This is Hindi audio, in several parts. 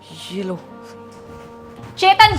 ये लो। चेतन,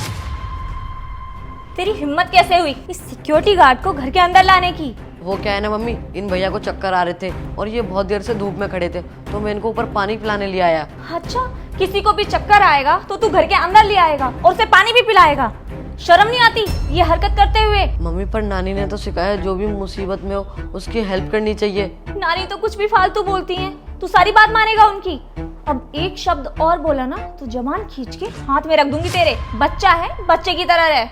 तेरी हिम्मत कैसे हुई इस सिक्योरिटी गार्ड को घर के अंदर लाने की? वो क्या है ना मम्मी, इन भैया को चक्कर आ रहे थे और ये बहुत देर से धूप में खड़े थे, तो मैं इनको ऊपर पानी पिलाने ले आया। अच्छा, किसी को भी चक्कर आएगा तो तू घर के अंदर ले आएगा और उसे पानी भी पिलाएगा? शर्म नहीं आती ये हरकत करते हुए? मम्मी पर नानी ने तो सिखाया जो भी मुसीबत में हो उसकी हेल्प करनी चाहिए। नानी तो कुछ भी फालतू बोलती हैं, तू सारी बात मानेगा उनकी? अब एक शब्द और बोला ना तो जबान खींच के हाथ में रख दूंगी तेरे। बच्चा है, बच्चे की तरह रह।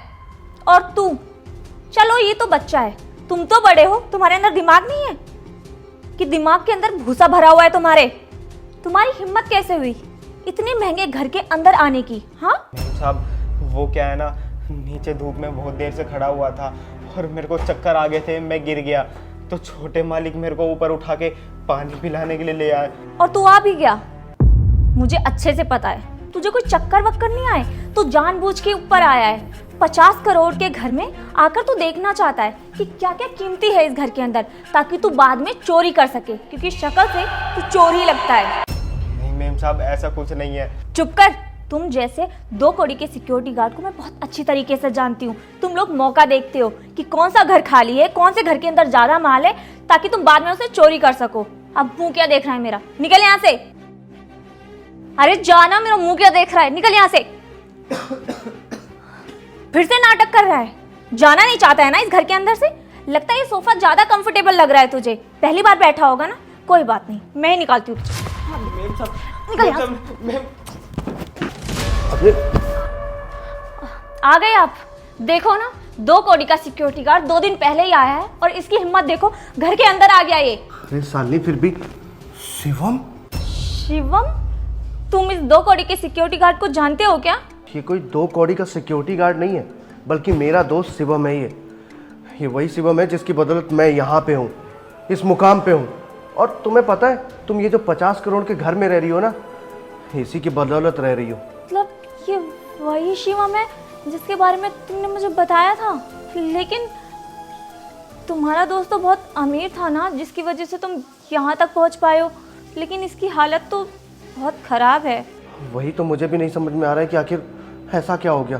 और तू, चलो ये तो बच्चा है, तुम तो बड़े हो, तुम्हारे अंदर दिमाग नहीं है कि दिमाग के अंदर भूसा भरा हुआ है तुम्हारे? तुम्हारी हिम्मत कैसे हुई इतने महंगे घर के अंदर आने की? हाँ साहब, वो क्या है ना, नीचे धूप में बहुत देर से खड़ा हुआ था और मेरे को चक्कर आ गए थे, मैं गिर गया तो छोटे मालिक मेरे को ऊपर उठा के पानी पिलाने के लिए ले आए। और तू आ भी गया? मुझे अच्छे से पता है तुझे कोई चक्कर वक्कर नहीं आए, तू जानबूझ के ऊपर आया है। 50 करोड़ के घर में आकर तू देखना चाहता है कि क्या क्या कीमती है इस घर के अंदर, ताकि तू बाद में चोरी कर सके, क्योंकि शक्ल से तू चोर ही लगता है। नहीं मेम साहब, ऐसा कुछ नहीं है। चुप कर। तुम जैसे 2 कौड़ी के सिक्योरिटी गार्ड को मैं बहुत अच्छी तरीके से जानती हूँ। तुम लोग मौका देखते हो कि कौन सा घर खाली है, कौन से घर के अंदर ज्यादा माल है, ताकि तुम बाद में उसे चोरी कर सको। अब मुंह क्या देख रहा है मेरा? निकल यहाँ से। अरे जाना, मेरा मुंह क्या देख रहा है? निकल यहाँ से। फिर से नाटक कर रहा है। जाना नहीं चाहता है ना इस घर के अंदर से? लगता है ये सोफा ज्यादा कंफर्टेबल लग रहा है तुझे। पहली बार बैठा होगा ना, कोई बात नहीं, मैं ही निकालती हूँ। निकल यहाँ से। आ गए आप? देखो ना, 2 कौड़ी का सिक्योरिटी गार्ड 2 दिन पहले ही आया है और इसकी हिम्मत देखो, घर के अंदर आ गया ये। अरे सालनी, फिर भी शिवम? शिवम? तुम इस 2 कौड़ी के सिक्योरिटी गार्ड को जानते हो क्या? ये कोई 2 कौड़ी का सिक्योरिटी गार्ड नहीं है, बल्कि मेरा दोस्त शिवम है। ये वही शिवम है जिसकी बदौलत मैं यहाँ पे हूँ, इस मुकाम पे हूँ। और तुम्हें पता है, तुम ये जो 50 करोड़ के घर में रह रही हो ना, इसी की बदौलत रह रही हो। मतलब ये वही शिवम है जिसके बारे में तुमने मुझे बताया था? लेकिन तुम्हारा दोस्त तो बहुत अमीर था ना, जिसकी वजह से तुम यहाँ तक पहुँच पाए हो, लेकिन इसकी हालत तो बहुत ख़राब है। वही तो मुझे भी नहीं समझ में आ रहा है कि आखिर ऐसा क्या हो गया।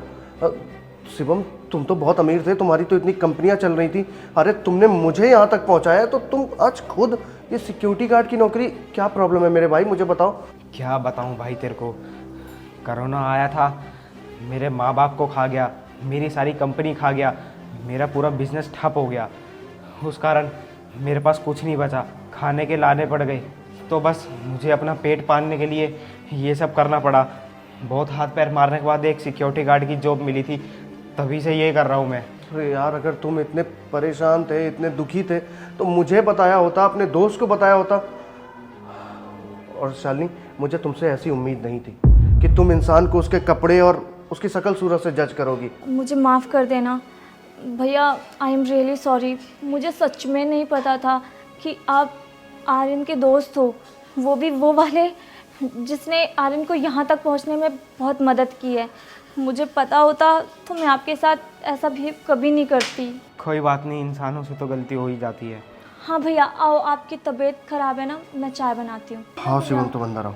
शिवम, तुम तो बहुत अमीर थे, तुम्हारी तो इतनी कंपनियां चल रही थी। अरे तुमने मुझे यहाँ तक पहुँचाया, तो तुम आज खुद ये सिक्योरिटी गार्ड की नौकरी, क्या प्रॉब्लम है मेरे भाई, मुझे बताओ। क्या बताऊं भाई तेरे को, कोरोना आया था, मेरे माँ बाप को खा गया, मेरी सारी कंपनी खा गया, मेरा पूरा बिजनेस ठप हो गया। उस कारण मेरे पास कुछ नहीं बचा, खाने के लाने पड़ गए, तो बस मुझे अपना पेट पालने के लिए ये सब करना पड़ा। बहुत हाथ पैर मारने के बाद एक सिक्योरिटी गार्ड की जॉब मिली थी, तभी से ये कर रहा हूँ मैं। अरे यार, अगर तुम इतने परेशान थे, इतने दुखी थे, तो मुझे बताया होता, अपने दोस्त को बताया होता। और शालिनी, मुझे तुमसे ऐसी उम्मीद नहीं थी कि तुम इंसान को उसके कपड़े और उसकी शक्ल सूरत से जज करोगी। मुझे माफ़ कर देना भैया, आई एम रियली सॉरी। मुझे सच में नहीं पता था कि आप आर्यन के दोस्त हो, वो भी वो वाले जिसने आर्यन को यहाँ तक पहुँचने में बहुत मदद की है। मुझे पता होता तो मैं आपके साथ ऐसा भी कभी नहीं करती। कोई बात नहीं, इंसानों से तो गलती हो ही जाती है। हाँ भैया, आओ, आपकी तबीयत खराब है ना, मैं चाय बनाती हूँ। हाँ शिवम, तुम अंदर आओ।